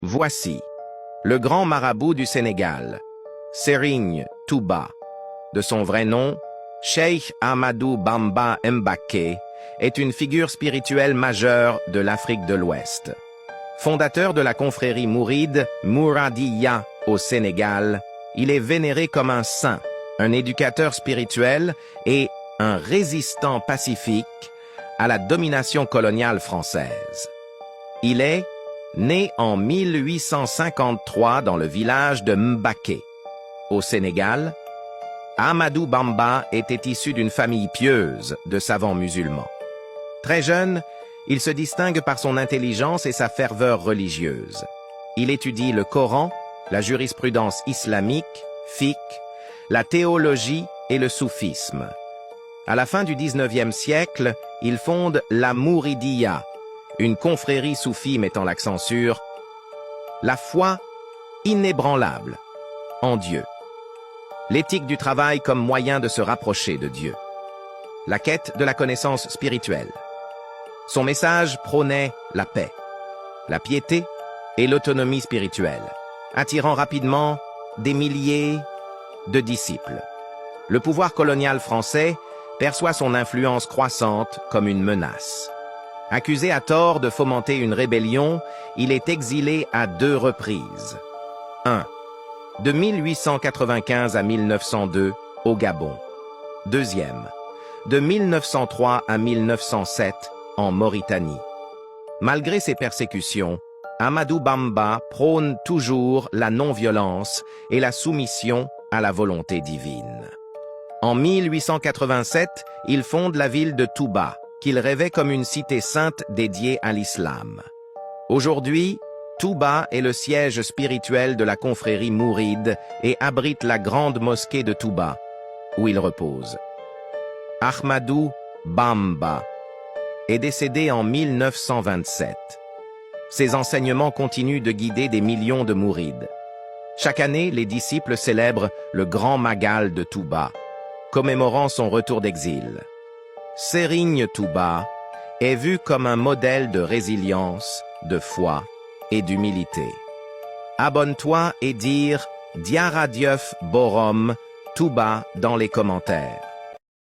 Voici le grand marabout du Sénégal, Serigne Touba. De son vrai nom, Cheikh Ahmadou Bamba Mbacké, est une figure spirituelle majeure de l'Afrique de l'Ouest. Fondateur de la confrérie mouride Mouradiya au Sénégal, il est vénéré comme un saint, un éducateur spirituel et un résistant pacifique à la domination coloniale française. Il est né en 1853 dans le village de Mbacké. Au Sénégal, Ahmadou Bamba était issu d'une famille pieuse de savants musulmans. Très jeune, il se distingue par son intelligence et sa ferveur religieuse. Il étudie le Coran, la jurisprudence islamique, fiqh, la théologie et le soufisme. À la fin du XIXe siècle, il fonde la Mouridiya, une confrérie soufie mettant l'accent sur la foi inébranlable en Dieu, l'éthique du travail comme moyen de se rapprocher de Dieu, la quête de la connaissance spirituelle. Son message prônait la paix, la piété et l'autonomie spirituelle, attirant rapidement des milliers de disciples. Le pouvoir colonial français perçoit son influence croissante comme une menace. Accusé à tort de fomenter une rébellion, il est exilé à 2 reprises. 1. De 1895 à 1902 au Gabon. 2. De 1903 à 1907 en Mauritanie. Malgré ces persécutions, Ahmadou Bamba prône toujours la non-violence et la soumission à la volonté divine. En 1887, il fonde la ville de Touba, qu'il rêvait comme une cité sainte dédiée à l'islam. Aujourd'hui, Touba est le siège spirituel de la confrérie mouride et abrite la grande mosquée de Touba, où il repose. Ahmadou Bamba est décédé en 1927. Ses enseignements continuent de guider des millions de mourides. Chaque année, les disciples célèbrent le Grand Magal de Touba, commémorant son retour d'exil. Serigne Touba est vu comme un modèle de résilience, de foi et d'humilité. Abonne-toi et dire Diara Dieuf Borom Touba dans les commentaires.